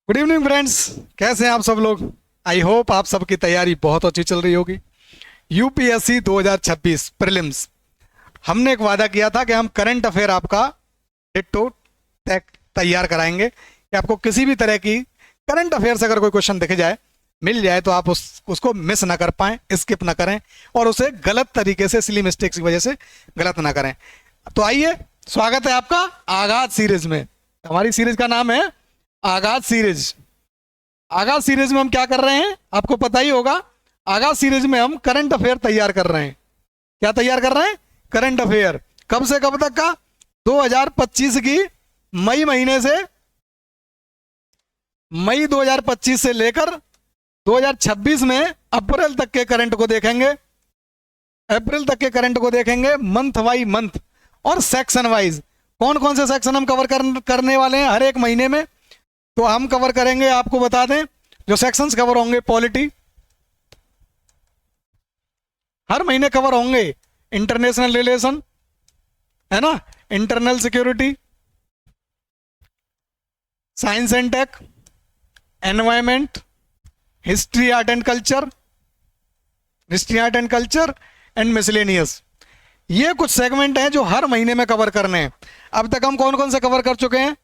Good evening friends. कैसे हैं आप सब लोग। आई होप आप सबकी तैयारी बहुत अच्छी चल रही होगी। यूपीएससी 2026 प्रीलिम्स, हमने एक वादा किया था कि हम करंट अफेयर आपका डिट्टो तैयार कराएंगे कि आपको किसी भी तरह की करंट अफेयर से अगर कोई क्वेश्चन दिख जाए, मिल जाए, तो आप उसको मिस ना कर पाएं, स्किप ना करें और उसे गलत तरीके से, सिली मिस्टेक्स की वजह से गलत ना करें। तो आइए, स्वागत है आपका आगाज सीरीज में। हमारी सीरीज का नाम है आगाज सीरीज। आगाज सीरीज में हम क्या कर रहे हैं आपको पता ही होगा। आगाज सीरीज में हम करंट अफेयर तैयार कर रहे हैं। क्या तैयार कर रहे हैं? Current affair. कब से कब तक का? 2025 की मई महीने से, मई 2025 से लेकर 2026 में अप्रैल तक के करंट को देखेंगे। अप्रैल तक के करंट को देखेंगे मंथ वाई मंथ और सेक्शन वाइज। कौन कौन से सेक्शन हम कवर करने वाले हैं हर एक महीने में, तो हम कवर करेंगे। आपको बता दें, जो सेक्शंस कवर होंगे, पॉलिटी हर महीने कवर होंगे, इंटरनेशनल रिलेशन है ना, internal security, science and tech, environment, history art and culture, history art and culture and miscellaneous. ये कुछ सेगमेंट हैं जो हर महीने में कवर करने हैं। अब तक हम कौन कौन से कवर कर चुके हैं?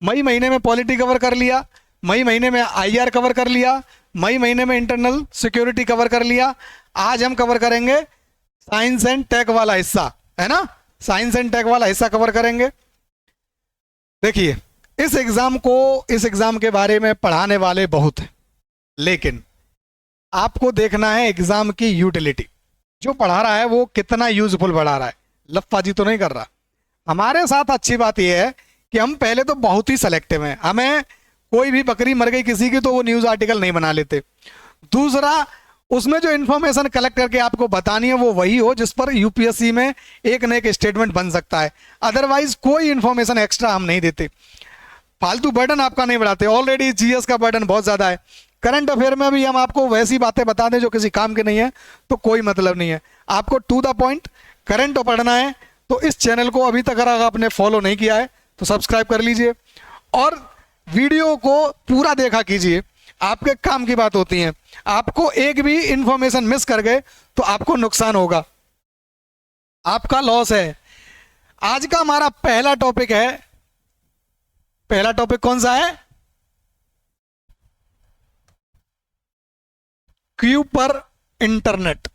मई महीने में पॉलिटी कवर कर लिया, मई महीने में आईआर कवर कर लिया, मई महीने में इंटरनल सिक्योरिटी कवर कर लिया। आज हम कवर करेंगे साइंस एंड टेक वाला हिस्सा, है ना, साइंस एंड टेक वाला हिस्सा कवर करेंगे। देखिए, इस एग्जाम के बारे में पढ़ाने वाले बहुत हैं, लेकिन आपको देखना है एग्जाम की यूटिलिटी। जो पढ़ा रहा है वो कितना यूजफुल पढ़ा रहा है, लफाजी तो नहीं कर रहा। हमारे साथ अच्छी बात यह है कि हम पहले तो बहुत ही सेलेक्टिव हैं। हमें कोई भी बकरी मर गई किसी की तो वो न्यूज आर्टिकल नहीं बना लेते। दूसरा, उसमें जो इन्फॉर्मेशन कलेक्ट करके आपको बतानी है वो वही हो जिस पर यूपीएससी में एक न एक स्टेटमेंट बन सकता है। अदरवाइज कोई इन्फॉर्मेशन एक्स्ट्रा हम नहीं देते, फालतू बर्डन आपका नहीं बढ़ाते। ऑलरेडी जीएस का बर्डन बहुत ज्यादा है। करंट अफेयर में भी हम आपको वैसी बातें बता दें जो किसी काम के नहीं है तो कोई मतलब नहीं है। आपको टू द पॉइंट करंट पढ़ना है तो इस चैनल को अभी तक अगर आपने फॉलो नहीं किया है तो सब्सक्राइब कर लीजिए और वीडियो को पूरा देखा कीजिए। आपके काम की बात होती है। आपको एक भी इंफॉर्मेशन मिस कर गए तो आपको नुकसान होगा, आपका लॉस है। आज का हमारा पहला टॉपिक है। पहला टॉपिक कौन सा है? क्यू पर इंटरनेट।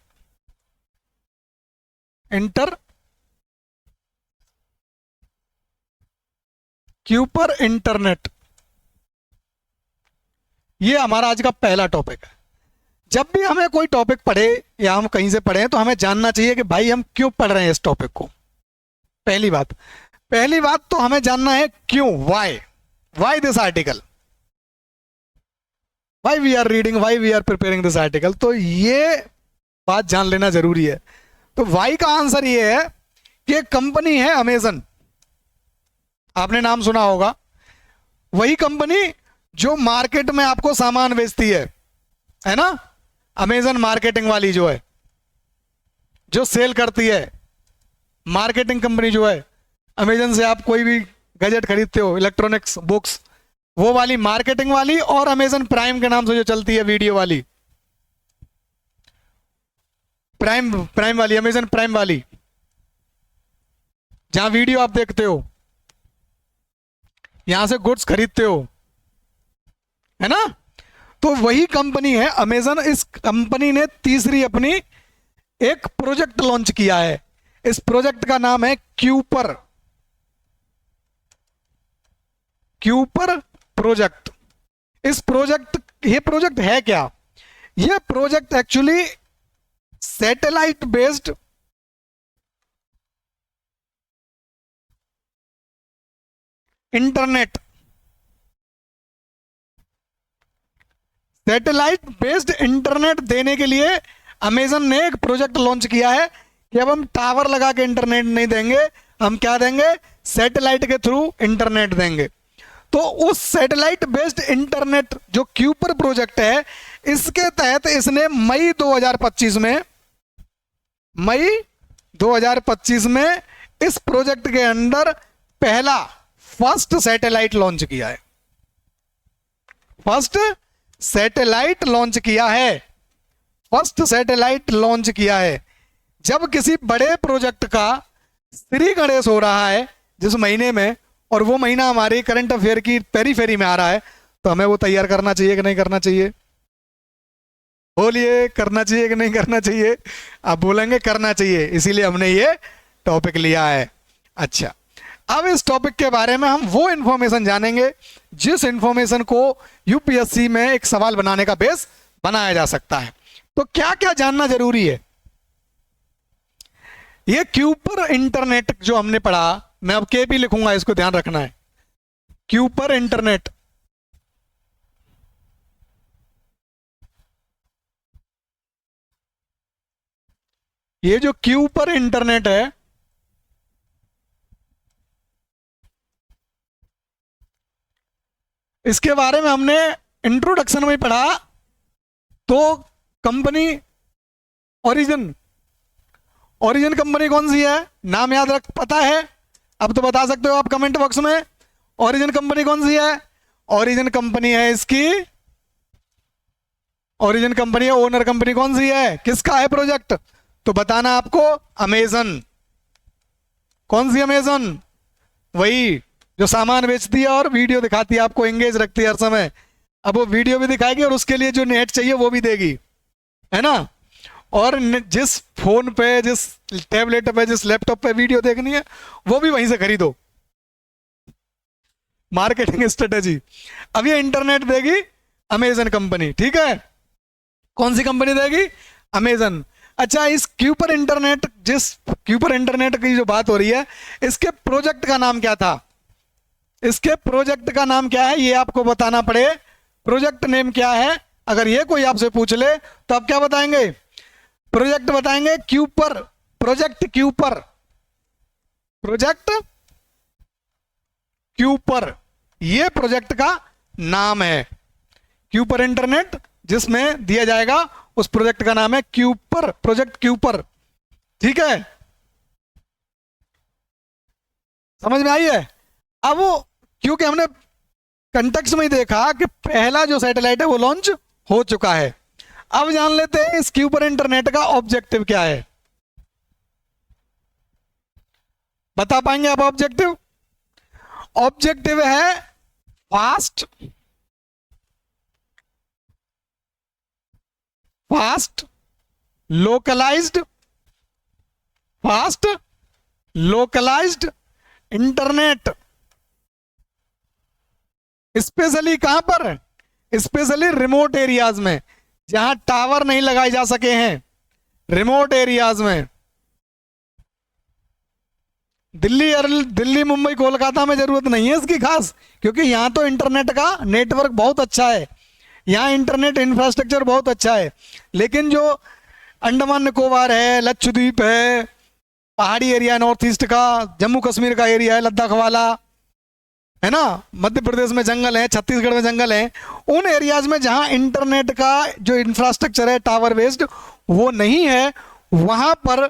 क्यू पर इंटरनेट, ये हमारा आज का पहला टॉपिक है। जब भी हमें कोई टॉपिक पढ़े या हम कहीं से पढ़े तो हमें जानना चाहिए कि भाई हम क्यों पढ़ रहे हैं इस टॉपिक को। पहली बात तो हमें जानना है क्यों, why this article, why we are reading, why we are preparing this article. तो ये बात जान लेना जरूरी है। तो वाई का आंसर ये है कि एक कंपनी है अमेजन, आपने नाम सुना होगा। वही कंपनी जो मार्केट में आपको सामान बेचती है ना, अमेजन मार्केटिंग वाली जो है, जो सेल करती है, मार्केटिंग कंपनी जो है। अमेजन से आप कोई भी गैजेट खरीदते हो, इलेक्ट्रॉनिक्स, बुक्स, वो वाली मार्केटिंग वाली, और अमेजन प्राइम के नाम से जो चलती है वीडियो वाली, प्राइम वाली, अमेजन प्राइम वाली, जहां वीडियो आप देखते हो, यहां से गुड्स खरीदते हो, है ना। तो वही कंपनी है अमेजन। इस कंपनी ने तीसरी अपनी एक प्रोजेक्ट लॉन्च किया है। इस प्रोजेक्ट का नाम है क्यूपर प्रोजेक्ट। ये प्रोजेक्ट है क्या? ये project actually satellite based internet, satellite based internet देने के लिए अमेजन ने एक प्रोजेक्ट लॉन्च किया है कि अब हम टावर लगा के इंटरनेट नहीं देंगे, हम क्या देंगे? सैटेलाइट के थ्रू इंटरनेट देंगे। तो उस सैटेलाइट बेस्ड इंटरनेट जो क्यूपर प्रोजेक्ट है, इसके तहत इसने मई 2025 में इस प्रोजेक्ट के अंदर फर्स्ट सैटेलाइट लॉन्च किया है। फर्स्ट सैटेलाइट लॉन्च किया है, फर्स्ट सैटेलाइट लॉन्च किया है। जब किसी बड़े प्रोजेक्ट का श्री गणेश हो रहा है जिस महीने में, और वो महीना हमारे करंट अफेयर की पेरीफेरी में आ रहा है, तो हमें वो तैयार करना चाहिए कि नहीं करना चाहिए? बोलिए, करना चाहिए कि नहीं करना चाहिए? आप बोलेंगे करना चाहिए, इसीलिए हमने ये टॉपिक लिया है। अच्छा, अब इस टॉपिक के बारे में हम वो इंफॉर्मेशन जानेंगे जिस इंफॉर्मेशन को यूपीएससी में एक सवाल बनाने का बेस बनाया जा सकता है। तो क्या क्या जानना जरूरी है? ये क्यूपर इंटरनेट जो हमने पढ़ा, मैं अब के भी लिखूंगा, इसको ध्यान रखना है। क्यूपर इंटरनेट, ये जो क्यूपर इंटरनेट है, इसके बारे में हमने इंट्रोडक्शन में पढ़ा। तो कंपनी ओरिजिन, ओरिजिन कंपनी कौन सी है? नाम याद रख, पता है? अब तो बता सकते हो आप कमेंट बॉक्स में। ओरिजिन कंपनी कौन सी है? ओरिजिन कंपनी है इसकी, ओरिजिन कंपनी है। ओनर कंपनी कौन सी है? किसका है प्रोजेक्ट? तो बताना आपको, अमेजन। कौन सी अमेजन? वही जो सामान बेचती है और वीडियो दिखाती है, आपको एंगेज रखती है हर समय। अब वो वीडियो भी दिखाएगी और उसके लिए जो नेट चाहिए वो भी देगी, है ना? और जिस फोन पे, जिस टैबलेट पे, जिस लैपटॉप पे वीडियो देखनी है, वो भी वहीं से खरीदो। Marketing strategy. अब ये इंटरनेट देगी अमेजन कंपनी, ठीक है? कौन सी कंपनी देगी? अमेजन। अच्छा, इस क्यूपर इंटरनेट, जिस क्यूपर इंटरनेट की जो बात हो रही है, इसके प्रोजेक्ट का नाम क्या था? इसके प्रोजेक्ट का नाम क्या है ये आपको बताना पड़े। प्रोजेक्ट नेम क्या है? अगर ये कोई आपसे पूछ ले तो आप क्या बताएंगे? प्रोजेक्ट बताएंगे Kuiper, project Kuiper, project Kuiper, ये प्रोजेक्ट का नाम है। क्यूपर इंटरनेट जिसमें दिया जाएगा उस प्रोजेक्ट का नाम है क्यूपर, प्रोजेक्ट क्यूपर, ठीक है? समझ में आई है? अब वो, क्योंकि हमने कंटेक्स्ट में ही देखा कि पहला जो सैटेलाइट है वो लॉन्च हो चुका है। अब जान लेते हैं इस क्यूपर इंटरनेट का ऑब्जेक्टिव क्या है। बता पाएंगे आप ऑब्जेक्टिव? ऑब्जेक्टिव है fast, fast localized, fast localized internet. Specially कहां पर? स्पेशली रिमोट एरियाज में, जहां टावर नहीं लगाए जा सके हैं, रिमोट एरियाज में। दिल्ली मुंबई कोलकाता में जरूरत नहीं है इसकी खास, क्योंकि यहां तो इंटरनेट का नेटवर्क बहुत अच्छा है, यहां इंटरनेट इंफ्रास्ट्रक्चर बहुत अच्छा है। लेकिन जो अंडमान निकोबार है, लक्षद्वीप है, पहाड़ी एरिया नॉर्थ ईस्ट का, जम्मू कश्मीर का एरिया है लद्दाख वाला, है ना, मध्य प्रदेश में जंगल है, छत्तीसगढ़ में जंगल है, उन एरियाज में जहां इंटरनेट का जो इंफ्रास्ट्रक्चर है टावर बेस्ड वो नहीं है, वहां पर,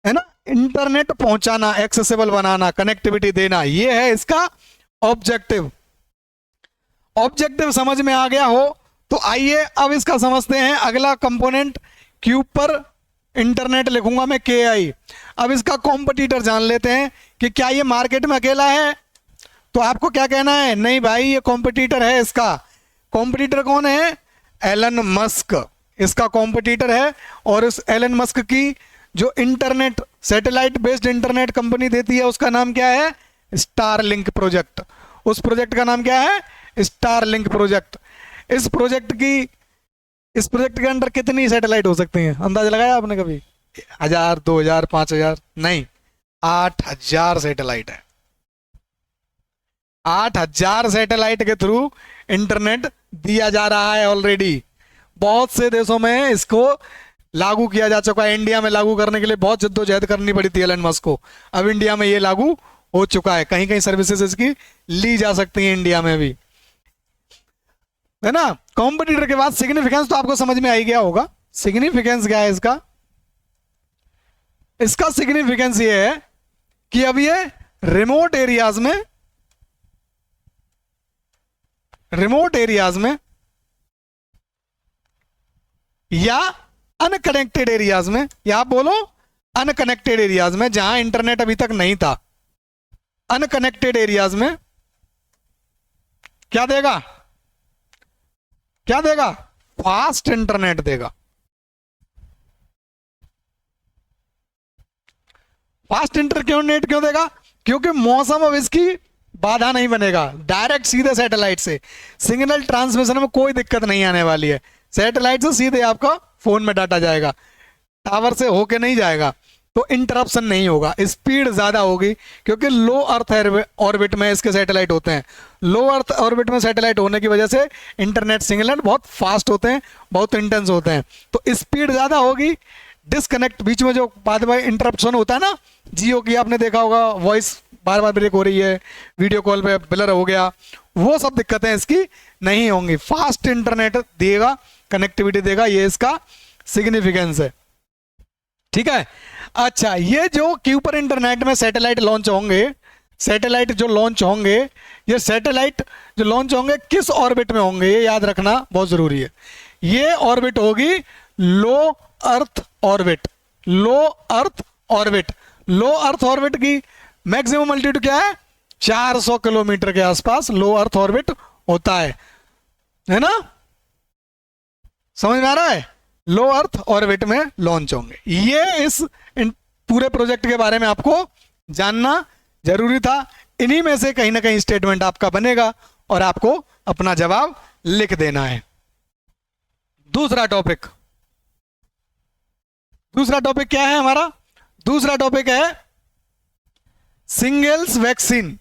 है ना, इंटरनेट पहुंचाना, एक्सेसिबल बनाना, कनेक्टिविटी देना, ये है इसका ऑब्जेक्टिव। ऑब्जेक्टिव समझ में आ गया हो तो आइए अब इसका समझते हैं अगला कंपोनेंट। क्यूपर इंटरनेट लिखूंगा मैं KI। अब इसका कॉम्पिटिटर जान लेते हैं कि क्या ये मार्केट में अकेला है? तो आपको क्या कहना है? नहीं भाई, ये कॉम्पिटिटर है इसका। कॉम्पिटिटर कौन है? एलन मस्क इसका कॉम्पिटिटर है। और इस एलन मस्क की जो internet, satellite based internet company देती है उसका नाम क्या है? Starlink project. उस प्रोजेक्ट का नाम क्या है? Starlink project. इस प्रोजेक्ट के अंदर कितनी सैटेलाइट हो सकती हैं? अंदाजा लगाया आपने कभी? 1000, 2000, 5000? नहीं, 8000 सैटेलाइट है। 8000 सैटेलाइट के थ्रू इंटरनेट दिया जा रहा है ऑलरेडी। बहुत से देशों में इसको लागू किया जा चुका है। इंडिया में लागू करने के लिए बहुत जद्दोजहद करनी पड़ी थी एलन मस्क को। अब इंडिया में ये लागू हो चुका है। कहीं कहीं सर्विसेज इसकी ली जा सकती हैं इंडिया में भी, है ना। कॉम्पिटिटर के बाद सिग्निफिकेंस तो आपको समझ में आ ही गया होगा। सिग्निफिकेंस क्या है इसका? इसका सिग्निफिकेंस ये है कि अब ये रिमोट एरियाज में रिमोट एरियाज में या अनकनेक्टेड एरियाज में, या आप बोलो अनकनेक्टेड एरियाज में, जहां इंटरनेट अभी तक नहीं था, अनकनेक्टेड एरियाज में क्या देगा, क्या देगा, फास्ट इंटरनेट देगा। फास्ट इंटरनेट क्यों देगा, क्योंकि मौसम अब इसकी बाधा नहीं बनेगा, डायरेक्ट सीधे सैटेलाइट से सिग्नल ट्रांसमिशन में कोई दिक्कत नहीं आने वाली है। सैटेलाइट से सीधे आपका फोन में डाटा जाएगा, टावर से होके नहीं जाएगा, तो इंटरप्शन नहीं होगा, स्पीड ज्यादा होगी, क्योंकि लो अर्थ ऑर्बिट में इसके सैटेलाइट होते हैं। लो अर्थ ऑर्बिट में सैटेलाइट होने की वजह से इंटरनेट सिग्नल बहुत फास्ट होते हैं, बहुत इंटेंस होते हैं, तो स्पीड ज्यादा होगी। डिस्कनेक्ट बीच में जो बाद में इंटरप्शन होता है ना, जियो की आपने देखा होगा, वॉइस बार बार ब्रेक हो रही है, वीडियो कॉल पे ब्लर हो गया, वो सब दिक्कतें इसकी नहीं होंगी। फास्ट इंटरनेट देगा, कनेक्टिविटी देगा, ये इसका सिग्निफिकेंस है। ठीक है, अच्छा, ये जो क्यूपर इंटरनेट में सैटेलाइट लॉन्च होंगे, सैटेलाइट जो लॉन्च होंगे, ये सैटेलाइट जो लॉन्च होंगे किस ऑर्बिट में होंगे, ये याद रखना बहुत जरूरी है। ये ऑर्बिट होगी लो अर्थ ऑर्बिट, लो अर्थ ऑर्बिट। लो अर्थ ऑर्बिट की मैक्सिमम अल्टीट्यूड क्या है, 400 किलोमीटर के आसपास लो अर्थ ऑर्बिट होता है ना, समझ में आ रहा है। लो अर्थ ऑर्बिट में लॉन्च होंगे। ये इस पूरे प्रोजेक्ट के बारे में आपको जानना जरूरी था। इन्हीं में से कहीं ना कहीं स्टेटमेंट आपका बनेगा और आपको अपना जवाब लिख देना है। दूसरा टॉपिक क्या है हमारा, दूसरा टॉपिक है सिंगल्स वैक्सीन।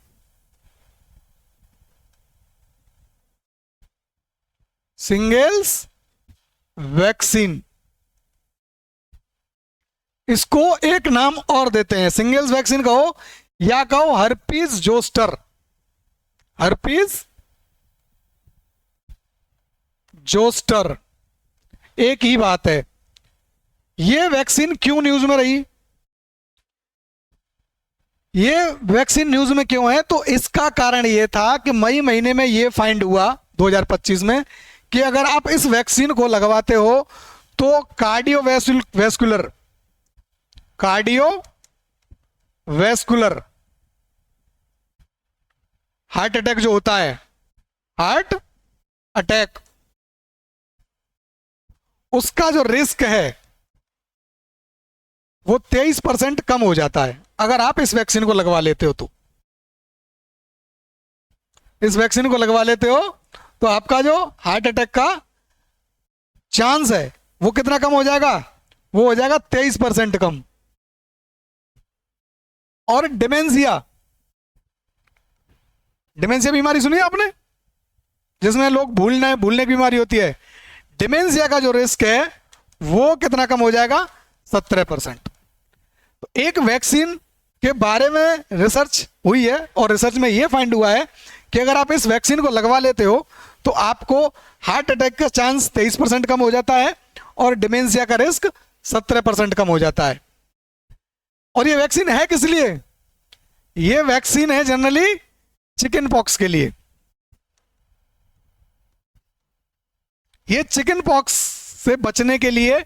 सिंगल्स वैक्सीन, इसको एक नाम और देते हैं, सिंगल्स वैक्सीन कहो या कहो हर्पीज जोस्टर। हर्पीज जोस्टर एक ही बात है। ये वैक्सीन क्यों न्यूज में रही, ये वैक्सीन न्यूज में क्यों है, तो इसका कारण ये था कि मई महीने में ये फाइंड हुआ 2025 में कि अगर आप इस वैक्सीन को लगवाते हो तो कार्डियोवैस्कुलर हार्ट अटैक जो होता है, हार्ट अटैक, उसका जो रिस्क है वो 23% कम हो जाता है अगर आप इस वैक्सीन को लगवा लेते हो। तो इस वैक्सीन को लगवा लेते हो तो आपका जो हार्ट अटैक का चांस है वो कितना कम हो जाएगा, वो हो जाएगा 23% कम। और डिमेंशिया बीमारी सुनी है आपने, जिसमें लोग भूलने की बीमारी होती है, डिमेंशिया का जो रिस्क है वो कितना कम हो जाएगा, 17%। तो एक वैक्सीन के बारे में रिसर्च हुई है और रिसर्च में ये फाइंड हुआ है कि अगर आप इस वैक्सीन को लगवा लेते हो तो आपको हार्ट अटैक का चांस 23% कम हो जाता है और डिमेंशिया का रिस्क 17% कम हो जाता है। और ये वैक्सीन है किस लिए, ये वैक्सीन है जनरली चिकन पॉक्स के लिए। ये चिकन पॉक्स से बचने के लिए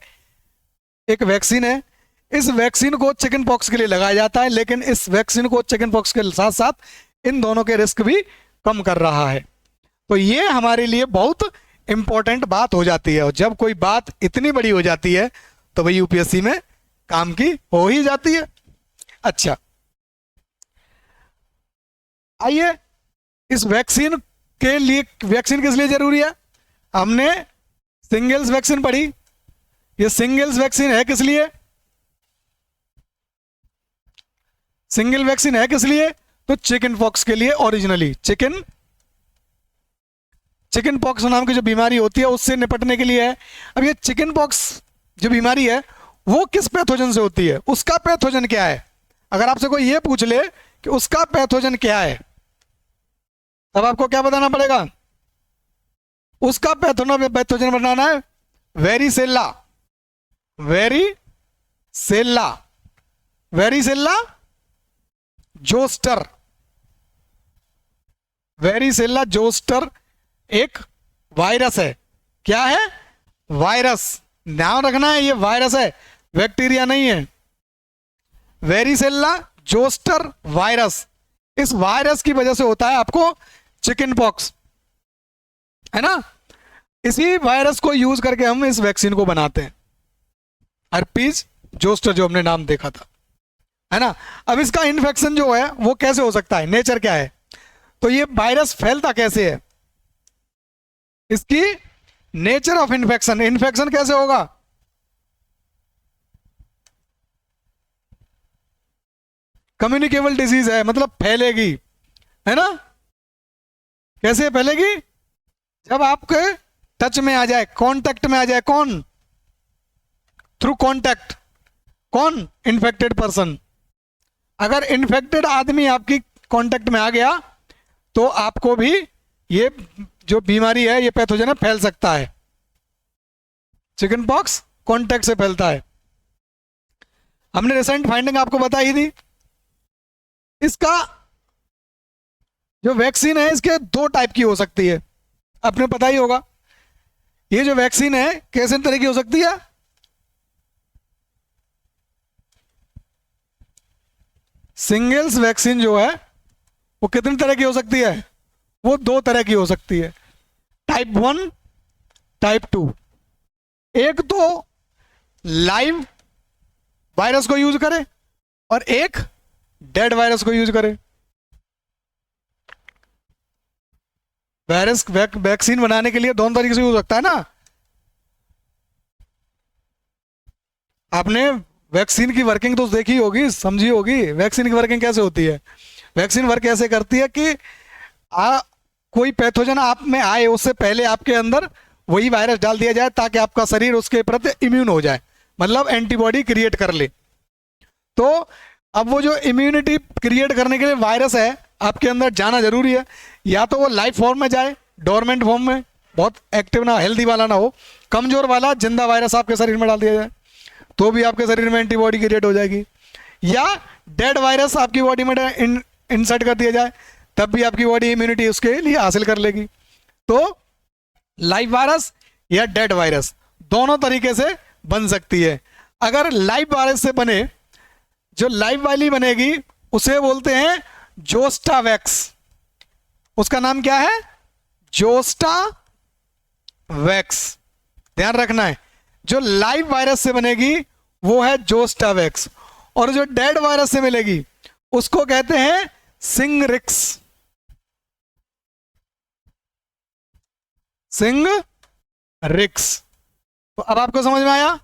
एक वैक्सीन है। इस वैक्सीन को चिकन पॉक्स के लिए लगाया जाता है, लेकिन इस वैक्सीन को चिकन पॉक्स के साथ साथ इन दोनों के रिस्क भी कम कर रहा है। तो ये हमारे लिए बहुत इंपॉर्टेंट बात हो जाती है, और जब कोई बात इतनी बड़ी हो जाती है तो भाई यूपीएससी में काम की हो ही जाती है। अच्छा, आइए इस वैक्सीन के लिए, वैक्सीन किस लिए जरूरी है, हमने सिंगल्स वैक्सीन पढ़ी। ये सिंगल्स वैक्सीन है किस लिए, सिंगल वैक्सीन है किस लिए, तो चिकन पॉक्स के लिए। ओरिजिनली चिकन पॉक्स नाम की जो बीमारी होती है उससे निपटने के लिए है। अब ये चिकन पॉक्स जो बीमारी है वो किस पैथोजन से होती है, उसका पैथोजन क्या है। अगर आपसे कोई ये पूछ ले कि उसका पैथोजन क्या है, तब आपको क्या बताना पड़ेगा, उसका पैथोजन बताना है वेरिसेल्ला जोस्टर एक वायरस है। क्या है? वायरस। ध्यान रखना है, ये वायरस है, बैक्टीरिया नहीं है। वेरिसेल्ला जोस्टर वायरस, इस वायरस की वजह से होता है आपको चिकन पॉक्स, है ना। इसी वायरस को यूज करके हम इस वैक्सीन को बनाते हैं, हर्पीज जोस्टर जो हमने नाम देखा था, है ना। अब इसका इन्फेक्शन जो है वो कैसे हो सकता है, नेचर क्या है, तो ये वायरस फैलता कैसे है, इसकी नेचर ऑफ इन्फेक्शन, इन्फेक्शन कैसे होगा, कम्युनिकेबल डिजीज है, मतलब फैलेगी, है ना। कैसे फैलेगी? जब आपके टच में आ जाए, कांटेक्ट में आ जाए, कौन? थ्रू कांटेक्ट, कौन? Infected person. अगर इन्फेक्टेड आदमी आपकी कांटेक्ट में आ गया तो आपको भी ये जो बीमारी है, ये पैथोजन है, फैल सकता है। चिकन पॉक्स कांटेक्ट से फैलता है। हमने रिसेंट फाइंडिंग आपको बताई थी। इसका जो वैक्सीन है, इसके दो टाइप की हो सकती है, आपने पता ही होगा। ये जो वैक्सीन है कैसे तरह की हो सकती है? सिंगल्स वैक्सीन जो है वो कितनी तरह की हो सकती है? वो दो तरह की हो सकती है, टाइप 1, टाइप 2। एक तो लाइव वायरस को यूज करे और एक डेड वायरस को यूज करे। वायरस वैक्सीन बनाने के लिए दोनों तरीके से यूज हो सकता है ना। आपने वैक्सीन की वर्किंग तो देखी होगी, समझी होगी। वैक्सीन की वर्किंग कैसे होती है? वैक्सीन वर्क ऐसे करती है कि कोई पैथोजन आप में आए उससे पहले आपके अंदर वही वायरस डाल दिया जाए ताकि आपका शरीर उसके प्रति इम्यून हो जाए, मतलब एंटीबॉडी क्रिएट कर ले। तो अब वो जो इम्यूनिटी क्रिएट करने के लिए वायरस है आपके अंदर जाना जरूरी है। या तो वो लाइव फॉर्म में जाए, डोरमेंट फॉर्म में, बहुत एक्टिव ना, हेल्दी वाला ना हो, कमजोर वाला जिंदा वायरस आपके शरीर में डाल दिया जाए तो भी आपके शरीर में एंटीबॉडी क्रिएट हो जाएगी। या डेड वायरस आपकी बॉडी में इंसर्ट कर दिया जाए तब भी आपकी बॉडी इम्यूनिटी उसके लिए हासिल कर लेगी। तो लाइव वायरस या डेड वायरस दोनों तरीके से बन सकती है। अगर लाइव वायरस से बने, जो लाइव वाली बनेगी उसे बोलते हैं जोस्टा वैक्स। उसका नाम क्या है? जोस्टा वैक्स। ध्यान रखना है, जो लाइव वायरस से बनेगी वो है जोस्टा वैक्स, और जो डेड वायरस से मिलेगी उसको कहते हैं सिंगरिक्स। सिंगरिक्स। तो अब आपको समझ में आया,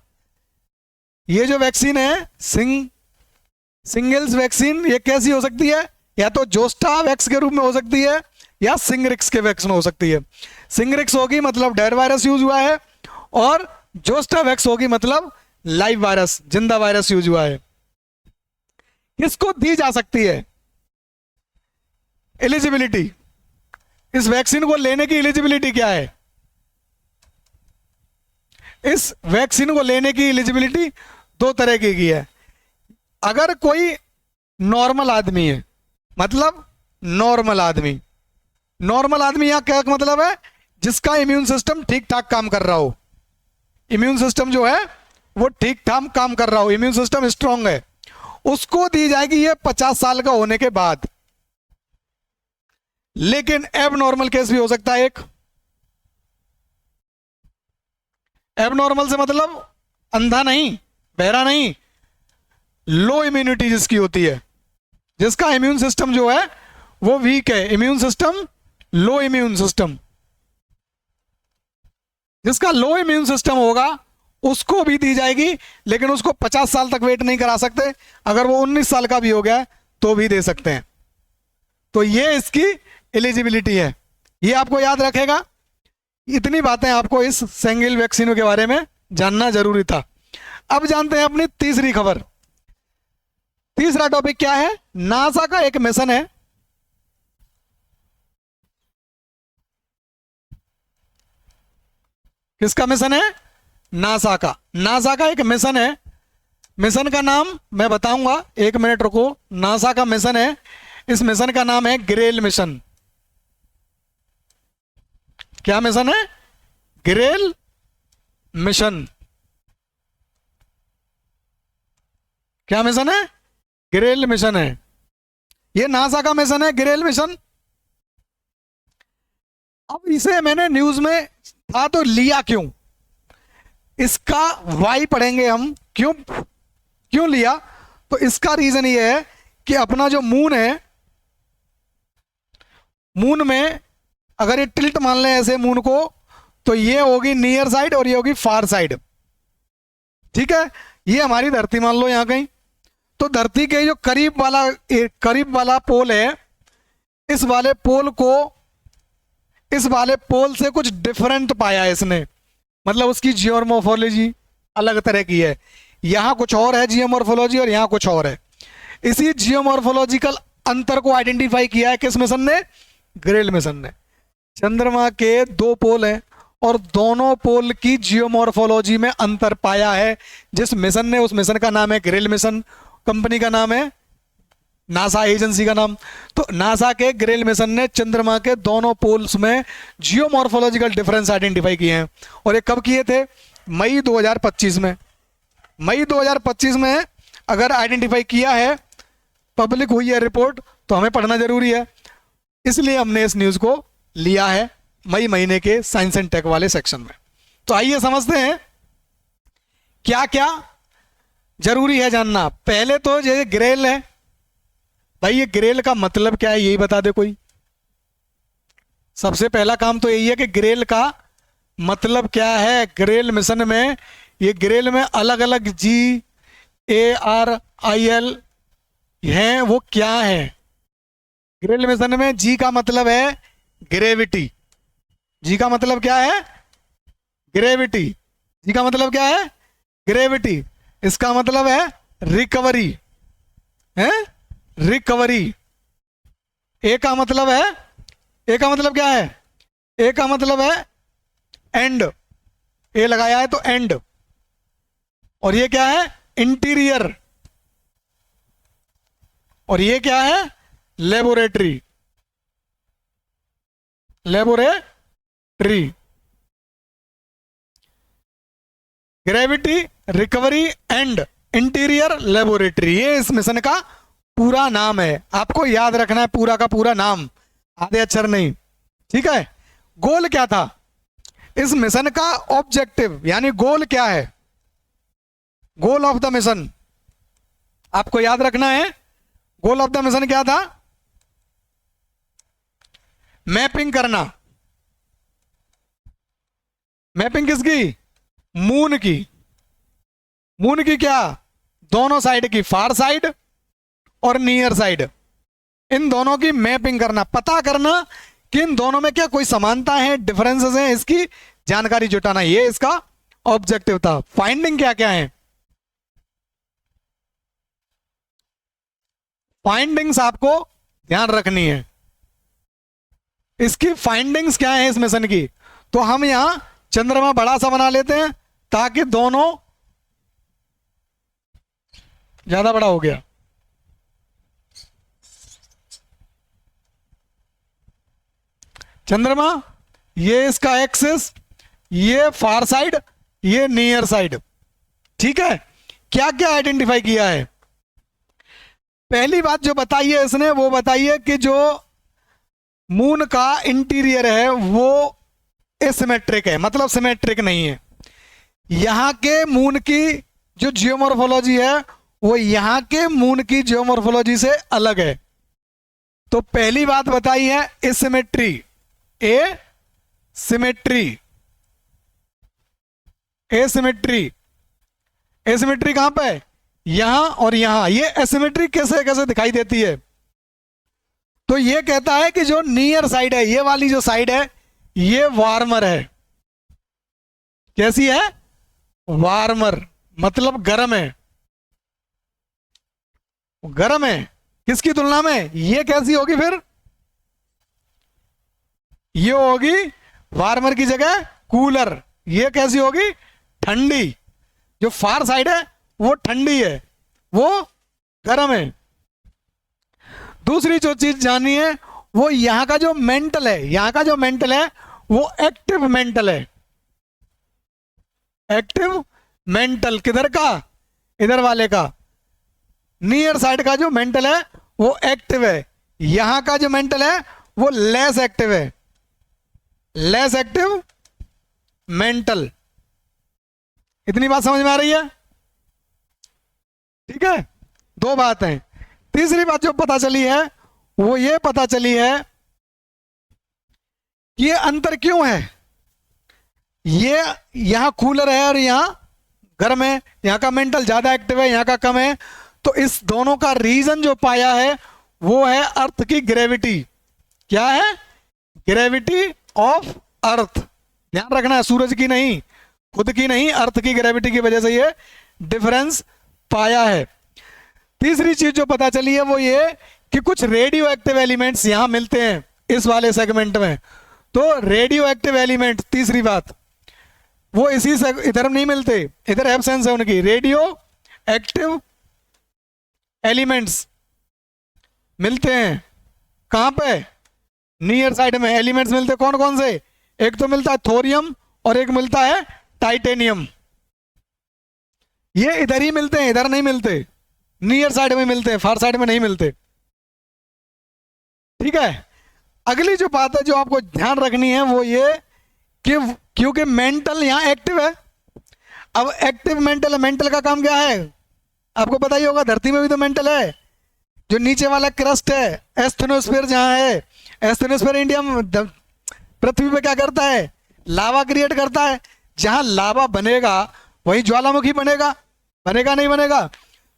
ये जो वैक्सीन है सिंगल्स वैक्सीन, ये कैसी हो सकती है? या तो जोस्टा वैक्स के रूप में हो सकती है या सिंगरिक्स के वैक्स में हो सकती है। सिंगरिक्स होगी मतलब डेड वायरस यूज हुआ है, और जोस्टा वैक्स होगी मतलब लाइव वायरस, जिंदा वायरस यूज हुआ है। किसको दी जा सकती है एलिजिबिलिटी? इस वैक्सीन को लेने की एलिजिबिलिटी क्या है? इस वैक्सीन को लेने की एलिजिबिलिटी दो तरह की है। अगर कोई नॉर्मल आदमी है, मतलब नॉर्मल आदमी, नॉर्मल आदमी यहां क्या मतलब है? जिसका इम्यून सिस्टम ठीक ठाक काम कर रहा हो, इम्यून सिस्टम जो है वो ठीक ठाक काम कर रहा हो, इम्यून सिस्टम स्ट्रांग है, उसको दी जाएगी ये 50 साल का होने के बाद। लेकिन एब नॉर्मल केस भी हो सकता है एक। एब नॉर्मल से मतलब अंधा नहीं, बहरा नहीं, लो इम्यूनिटी जिसकी होती है, जिसका इम्यून सिस्टम जो है वो वीक है, इम्यून सिस्टम लो, इम्यून सिस्टम जिसका लो इम्यून सिस्टम होगा उसको भी दी जाएगी, लेकिन उसको 50 साल तक वेट नहीं करा सकते। अगर वो 19 साल का भी हो गया तो भी दे सकते हैं। तो ये इसकी एलिजिबिलिटी है, ये आपको याद रखेगा। इतनी बातें आपको इस सिंगल वैक्सीन के बारे में जानना जरूरी था। अब जानते हैं अपनी तीसरी खबर। तीसरा टॉपिक क्या है? नासा का एक मिशन है, किसका मिशन है? नासा का। नासा का एक मिशन है, मिशन का नाम मैं बताऊंगा, 1 मिनट रुको। नासा का मिशन है, इस मिशन का नाम है ग्रेल मिशन। क्या मिशन है? ग्रेल मिशन। क्या मिशन है? ग्रेल मिशन है। ये नासा का मिशन है, ग्रेल मिशन। अब इसे मैंने न्यूज में था तो लिया क्यों, इसका वाई पढ़ेंगे हम। क्यों क्यों लिया? तो इसका रीजन ये है कि अपना जो मून है, मून में अगर ये टिल्ट मान लें ऐसे मून को, तो ये होगी नियर साइड और ये होगी फार साइड। ठीक है, ये हमारी धरती मान लो यहां कहीं। तो धरती के जो करीब वाला पोल है, इस वाले पोल को इस वाले पोल से कुछ डिफरेंट पाया है इसने, मतलब उसकी जियोमॉर्फोलॉजी अलग तरह की है। यहां कुछ और है जियोमॉर्फोलॉजी और यहां कुछ और है। इसी जियोमॉर्फोलॉजिकल अंतर को आइडेंटिफाई किया है किस मिशन ने? ग्रेल मिशन ने। चंद्रमा के 2 पोल हैं और दोनों पोल की जियोमॉर्फोलॉजी में अंतर पाया है जिस मिशन ने। उस मिशन का नाम है ग्रेल मिशन, कंपनी का नाम है नासा, एजेंसी का नाम। तो नासा के ग्रेल मिशन ने चंद्रमा के दोनों पोल्स में जियोमॉर्फोलॉजिकल डिफरेंस आइडेंटिफाई किए हैं। और ये कब किए थे? मई 2025 में। मई 2025 में अगर आइडेंटिफाई किया है, पब्लिक हुई है रिपोर्ट, तो हमें पढ़ना जरूरी है। इसलिए हमने इस न्यूज को लिया है मई महीने के साइंस एंड टेक वाले सेक्शन में। तो आइए समझते हैं क्या क्या जरूरी है जानना। पहले तो जैसे ग्रेल है, भाई ये ग्रेल का मतलब क्या है, यही बता दे कोई। सबसे पहला काम तो यही है कि ग्रेल का मतलब क्या है। ग्रेल मिशन में, ये ग्रेल में अलग अलग GARIL हैं, वो क्या है? ग्रेल मिशन में जी का मतलब है ग्रेविटी। जी का मतलब क्या है? ग्रेविटी। जी का मतलब क्या है? ग्रेविटी। इसका मतलब है रिकवरी, है रिकवरी। ए का मतलब है, ए का मतलब क्या है? ए का मतलब है एंड। ए लगाया है तो एंड। और ये क्या है? इंटीरियर। और ये क्या है? Laboratory. Laboratory, gravity, recovery and interior laboratory, ये इस मिशन का पूरा नाम है। आपको याद रखना है पूरा का पूरा नाम, आधे अक्षर नहीं। ठीक है। गोल क्या था इस मिशन का? ऑब्जेक्टिव यानी गोल क्या है? गोल ऑफ द मिशन आपको याद रखना है। गोल ऑफ द मिशन क्या था? मैपिंग करना। मैपिंग किसकी? मून की। मून की क्या? दोनों साइड की, फार साइड और नियर साइड, इन दोनों की मैपिंग करना, पता करना कि इन दोनों में क्या कोई समानता है, डिफरेंसेस हैं, इसकी जानकारी जुटाना, ये इसका ऑब्जेक्टिव था। फाइंडिंग क्या क्या है? फाइंडिंग्स आपको ध्यान रखनी है। इसकी फाइंडिंग्स क्या है इस मिशन की? तो हम यहां चंद्रमा बड़ा सा बना लेते हैं ताकि दोनों, ज्यादा बड़ा हो गया, चंद्रमा ये इसका एक्सिस, ये फार साइड, ये नियर साइड। ठीक है। क्या क्या आइडेंटिफाई किया है? पहली बात जो बताई है इसने, वो बताई है कि जो मून का इंटीरियर है वो एसिमेट्रिक है, मतलब सिमेट्रिक नहीं है। यहां के मून की जो जियोमॉर्फोलॉजी है वो यहां के मून की जियोमॉर्फोलॉजी से अलग है। तो पहली बात बताई है एसिमेट्री। एसिमेट्री, एसिमेट्री, एसिमेट्री कहां पे? यहां और यहां। ये एसिमेट्री कैसे कैसे दिखाई देती है? तो ये कहता है कि जो नियर साइड है, ये वाली जो साइड है, ये वार्मर है। कैसी है? वार्मर, मतलब गर्म है। गर्म है किसकी तुलना में? ये कैसी होगी फिर? ये होगी वार्मर की जगह कूलर। ये कैसी होगी? ठंडी। जो फार साइड है वो ठंडी है, वो गर्म है। दूसरी जो चीज जाननी है वो यहां का जो मेंटल है, यहां का जो मेंटल है वो एक्टिव मेंटल है। एक्टिव मेंटल किधर का, इधर वाले का, नियर साइड का जो मेंटल है वो एक्टिव है, यहां का जो मेंटल है वो लेस एक्टिव है, लेस एक्टिव मेंटल। इतनी बात समझ में आ रही है? ठीक है, दो बात है। तीसरी बात जो पता चली है वो ये पता चली है कि ये अंतर क्यों है, ये यहां कूलर है और यहां गर्म है, यहां का मेंटल ज्यादा एक्टिव है, यहां का कम है। तो इस दोनों का रीजन जो पाया है वो है अर्थ की ग्रेविटी। क्या है? Gravity of earth. ध्यान रखना है, सूरज की नहीं, खुद की नहीं, अर्थ की ग्रेविटी की वजह से ये डिफरेंस पाया है। तीसरी चीज जो पता चली है वो ये कि कुछ रेडियो एक्टिव एलिमेंट्स यहां मिलते हैं इस वाले सेगमेंट में। तो रेडियो एक्टिव एलिमेंट, तीसरी बात, वो इसी से इधर नहीं मिलते, इधर एब्सेंस है उनकी। रेडियो एक्टिव एलिमेंट्स मिलते हैं कहां पे? नियर साइड में एलिमेंट्स मिलते हैं। कौन कौन से? एक तो मिलता है थोरियम और एक मिलता है टाइटेनियम। ये इधर ही मिलते हैं, इधर नहीं मिलते, नियर साइड में मिलते हैं, फार साइड में नहीं मिलते। ठीक है, अगली जो बात है जो आपको ध्यान रखनी है वो ये कि क्योंकि मेंटल यहां एक्टिव है, अब एक्टिव मेंटल है, मेंटल का काम क्या है आपको पता ही होगा, धरती में भी तो मेंटल है। जो नीचे वाला क्रस्ट है, एस्थेनोस्फीयर जहां है, एस्थेनोस्फीयर इंडिया में पृथ्वी पे क्या करता है? लावा क्रिएट करता है। जहां लावा बनेगा वही ज्वालामुखी बनेगा, बनेगा नहीं बनेगा?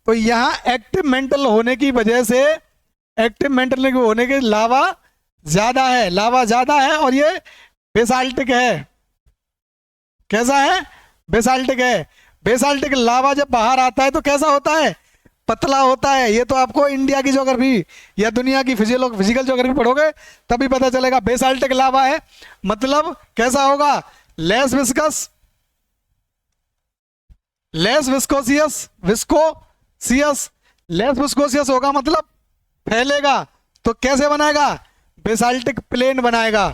तो यहां एक्टिव मेंटल होने की वजह से, एक्टिव मेंटल होने के लावा ज्यादा है, लावा ज्यादा है और ये बेसाल्टिक है। कैसा है? बेसाल्टिक है। बेसाल्टिक लावा जब बाहर आता है तो कैसा होता है? पतला होता है। ये तो आपको इंडिया की ज्योग्राफी या दुनिया की फिजिकल ज्योग्राफी पढ़ोगे तभी पता चलेगा। बेसाल्टिक लावा है मतलब कैसा होगा? लेस विस्कस, लेस विस्कोसियस, विस्कोसियस, लेस विस्कोसियस होगा मतलब फैलेगा। तो कैसे बनाएगा? बेसाल्टिक प्लेन बनाएगा।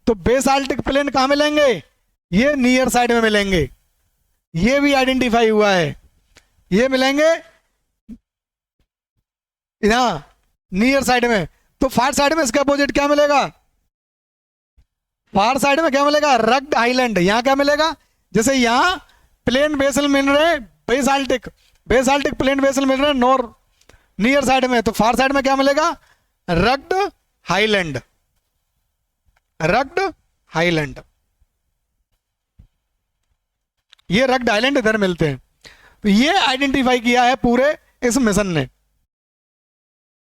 तो बेसाल्टिक प्लेन कहां मिलेंगे? ये नियर साइड में मिलेंगे, ये भी आइडेंटिफाई हुआ है। ये मिलेंगे यहां नियर साइड में। तो फार साइड में इसका अपोजिट क्या मिलेगा? फार साइड में क्या मिलेगा? Rugged highland. यहां क्या मिलेगा? जैसे यहां प्लेन बेसल मिल रहे, बेसाल्टिक, बेसाल्टिक प्लेन बेसल मिल रहे नॉर नियर साइड में, तो फार साइड में क्या मिलेगा? Rugged highland, rugged highland. ये रग्ड हाईलैंड इधर मिलते हैं। तो ये आइडेंटिफाई किया है पूरे इस मिशन ने।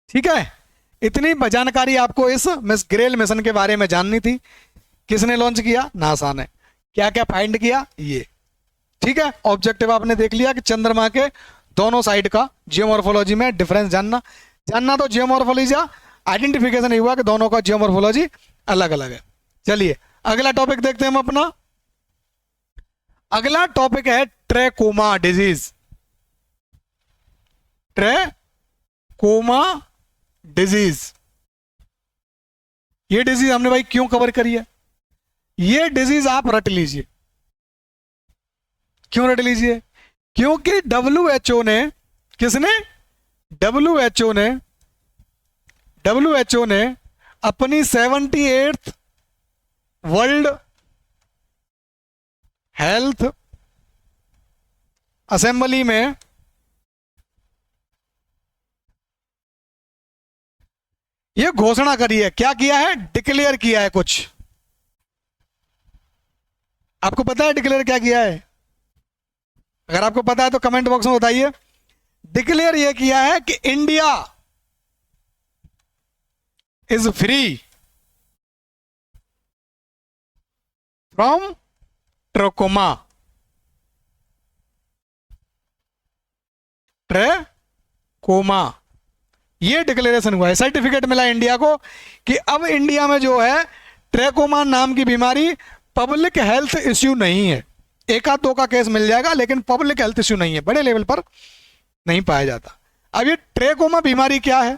ठीक है, इतनी जानकारी आपको इस ग्रेल मिशन के बारे में जाननी थी। किसने लॉन्च किया? नासा ने। क्या क्या फाइंड किया? ये। ठीक है, ऑब्जेक्टिव आपने देख लिया कि चंद्रमा के दोनों साइड का जियोमॉर्फोलॉजी में डिफरेंस जानना। जानना तो जियोमॉर्फोलॉजी, आइडेंटिफिकेशन हुआ कि दोनों का जियोमॉर्फोलॉजी अलग अलग है। चलिए अगला टॉपिक देखते हैं हम अपना। अगला टॉपिक है ट्रैकोमा डिजीज। ट्रैकोमा डिजीज, ये डिजीज हमने भाई क्यों कवर करी है? ये डिजीज आप रट लीजिए। क्यों रट लीजिए? क्योंकि WHO ने, किसने? WHO ने अपनी 78th वर्ल्ड हेल्थ असेंबली में यह घोषणा करी है। क्या किया है? डिक्लेयर किया है कुछ। आपको पता है डिक्लेयर क्या किया है? अगर आपको पता है तो कमेंट बॉक्स में बताइए। डिक्लेयर यह किया है कि India is free from trachoma. Trachoma, ये डिक्लेरेशन हुआ है, सर्टिफिकेट मिला इंडिया को कि अब इंडिया में जो है ट्रैकोमा नाम की बीमारी पब्लिक हेल्थ इश्यू नहीं है। एक आध दो का केस मिल जाएगा लेकिन पब्लिक हेल्थ इश्यू नहीं है, बड़े लेवल पर नहीं पाया जाता। अब ये ट्रैकोमा बीमारी क्या है?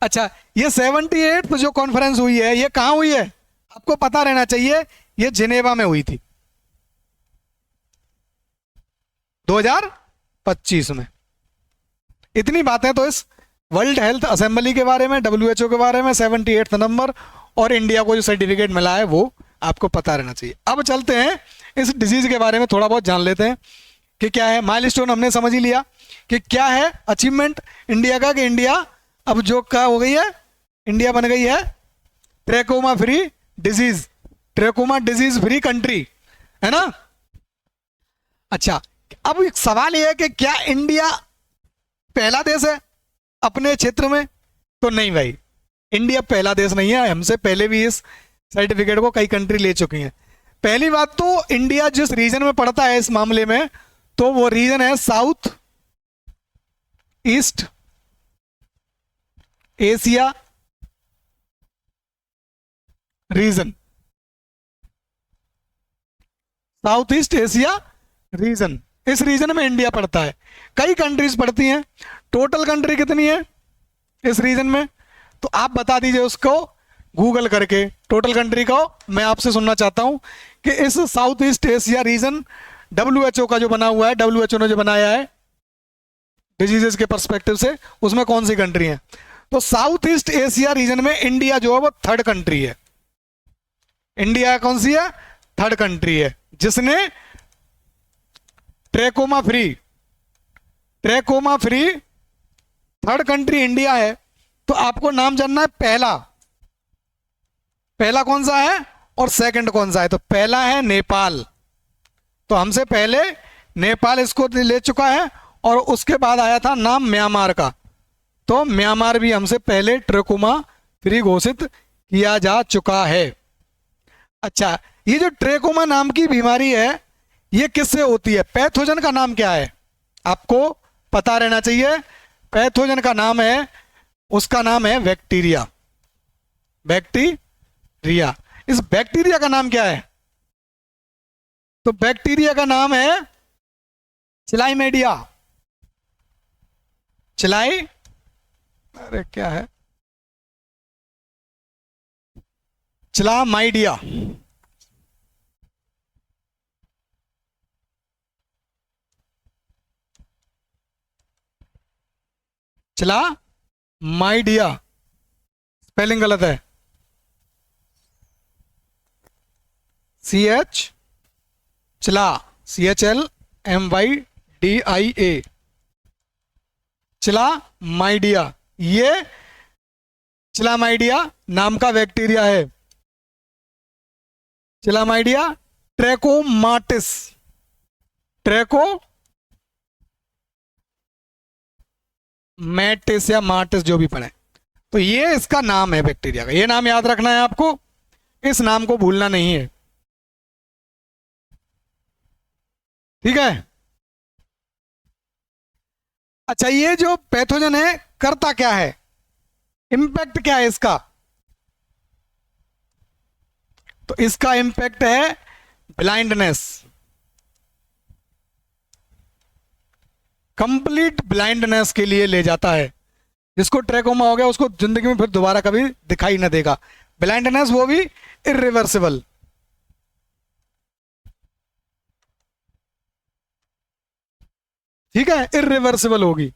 अच्छा, ये 78th जो कॉन्फ्रेंस हुई है ये कहां हुई है? आपको पता रहना चाहिए ये जिनेवा में हुई थी 2025 में। इतनी बातें तो इस वर्ल्ड हेल्थ असेंबली के बारे में, डब्ल्यूएचओ के बारे में, 78 नंबर और इंडिया को जो सर्टिफिकेट मिला है वो आपको पता रहना चाहिए। अब चलते हैं इस डिजीज के बारे में थोड़ा बहुत जान लेते हैं कि क्या है। माइलस्टोन हमने समझ ही लिया कि क्या है अचीवमेंट इंडिया का, कि इंडिया अब जो क्या हो गई है, इंडिया बन गई है trachoma free disease, trachoma disease free country, है ना। अच्छा, अब एक सवाल यह है कि क्या इंडिया पहला देश है अपने क्षेत्र में? तो नहीं भाई, इंडिया पहला देश नहीं है, हमसे पहले भी इस सर्टिफिकेट को कई कंट्री ले चुकी हैं। पहली बात तो इंडिया जिस रीजन में पड़ता है इस मामले में, तो वो रीजन है south east Asia region, south east Asia region, इस रीजन में इंडिया पड़ता है। कई कंट्रीज पड़ती हैं, टोटल कंट्री कितनी है इस रीजन में, तो आप बता दीजिए उसको गूगल करके। टोटल कंट्री को मैं आपसे सुनना चाहता हूं कि इस south east Asia region WHO का जो बना हुआ है, डब्ल्यूएचओ ने जो बनाया है डिजीजेस के पर्सपेक्टिव से, उसमें कौन सी कंट्री है? तो साउथ ईस्ट एशिया रीजन में इंडिया जो है वो थर्ड कंट्री है। इंडिया कौन सी है? थर्ड कंट्री है जिसने trachoma free third country India है। तो आपको नाम जानना है पहला, पहला कौन सा है और सेकंड कौन सा है। तो पहला है नेपाल, तो हमसे पहले नेपाल इसको ले चुका है, और उसके बाद आया था नाम म्यांमार का, तो म्यांमार भी हमसे पहले ट्रैकोमा फ्री घोषित किया जा चुका है। अच्छा, ये जो ट्रैकोमा नाम की बीमारी है ये किससे होती है? पैथोजन का नाम क्या है आपको पता रहना चाहिए। पैथोजन का नाम है, उसका नाम है बैक्टीरिया, बैक्टीरिया। इस बैक्टीरिया का नाम क्या है? तो बैक्टीरिया का नाम है चिलाइमेडिया, अरे क्या है, चिलामाइडिया। चिलामाइडिया, स्पेलिंग गलत है, CH चिला CHLMYDIA, चिलामाइडिया। ये चिलामाइडिया नाम का बैक्टीरिया है। चिलामाइडिया ट्रैकोमाटिस, ट्रैकोमैटिस या माटिस जो भी पढ़े, तो ये इसका नाम है बैक्टीरिया का। ये नाम याद रखना है आपको, इस नाम को भूलना नहीं है, ठीक है। अच्छा, ये जो पैथोजन है करता क्या है, इंपैक्ट क्या है इसका? तो इसका इंपैक्ट है ब्लाइंडनेस, कंप्लीट ब्लाइंडनेस के लिए ले जाता है। जिसको ट्रैकोमा हो गया उसको जिंदगी में फिर दोबारा कभी दिखाई ना देगा। ब्लाइंडनेस वो भी इरिवर्सिबल। ठीक है, इरिवर्सिबल होगी।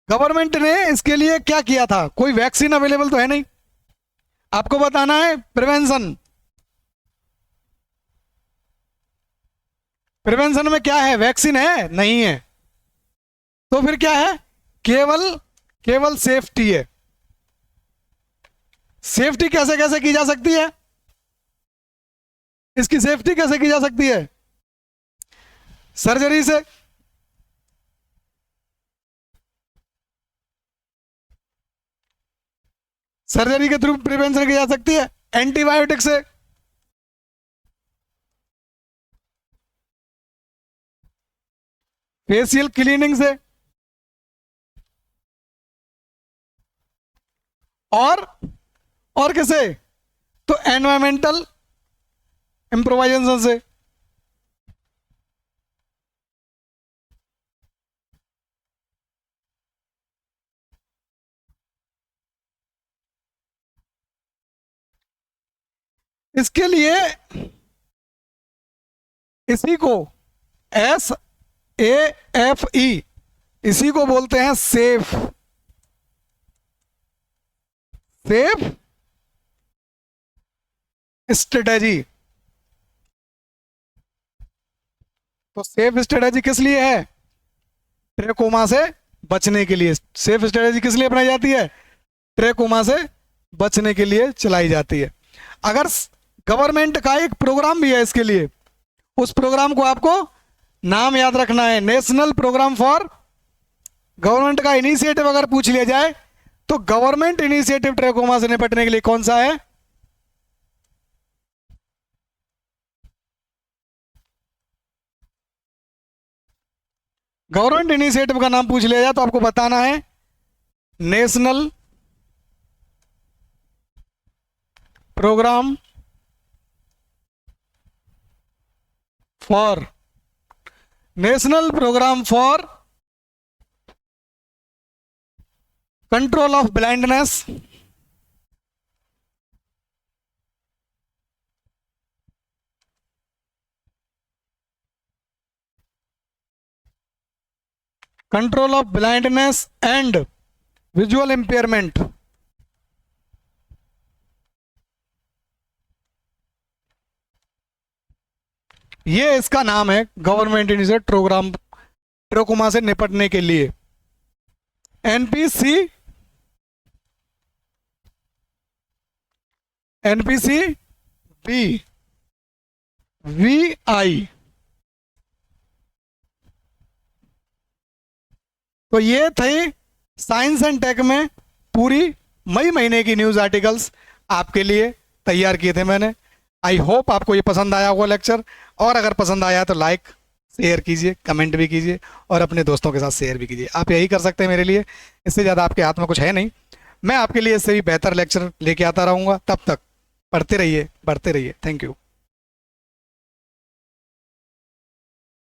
गवर्नमेंट ने इसके लिए क्या किया था? कोई वैक्सीन अवेलेबल तो है नहीं, आपको बताना है प्रिवेंशन। प्रिवेंशन में क्या है? वैक्सीन है नहीं है, तो फिर क्या है? केवल सेफ्टी है। सेफ्टी कैसे कैसे की जा सकती है? इसकी सेफ्टी कैसे की जा सकती है? सर्जरी से, सर्जरी के थ्रू प्रिवेंशन की जा सकती है। एंटीबायोटिक से, फेशियल क्लीनिंग से, और कैसे? तो एनवायरमेंटल इम्प्रोवाइजेशन से। इसके लिए इसी को SAFE, इसी को बोलते हैं सेफ स्ट्रेटेजी। तो सेफ स्ट्रेटेजी किस लिए है? ट्रेकोमा से बचने के लिए। सेफ स्ट्रेटेजी किस लिए अपनाई जाती है? ट्रेकोमा से बचने के लिए चलाई जाती है। अगर गवर्नमेंट का एक प्रोग्राम भी है इसके लिए, उस प्रोग्राम को आपको नाम याद रखना है, नेशनल प्रोग्राम फॉर, गवर्नमेंट का इनिशिएटिव अगर पूछ लिया जाए तो गवर्नमेंट इनिशिएटिव ट्रेकोमा से निपटने के लिए कौन सा है? गवर्नमेंट इनिशिएटिव का नाम पूछ लिया जाए तो आपको बताना है national programme for control of blindness and visual impairment. ये इसका नाम है, गवर्नमेंट इनिशिएटिव प्रोग्राम ट्रेकोमा से निपटने के लिए। NPCBVI। तो ये थे साइंस एंड टेक में पूरी मई महीने की न्यूज़ आर्टिकल्स आपके लिए तैयार किए थे मैंने। आई होप आपको ये पसंद आया होगा लेक्चर, और अगर पसंद आया तो लाइक शेयर कीजिए, कमेंट भी कीजिए और अपने दोस्तों के साथ शेयर भी कीजिए। आप यही कर सकते हैं मेरे लिए, इससे ज़्यादा आपके हाथ में कुछ है नहीं। मैं आपके लिए इससे भी बेहतर लेक्चर लेके आता रहूँगा। तब तक पढ़ते रहिए, बढ़ते रहिए। Thank you.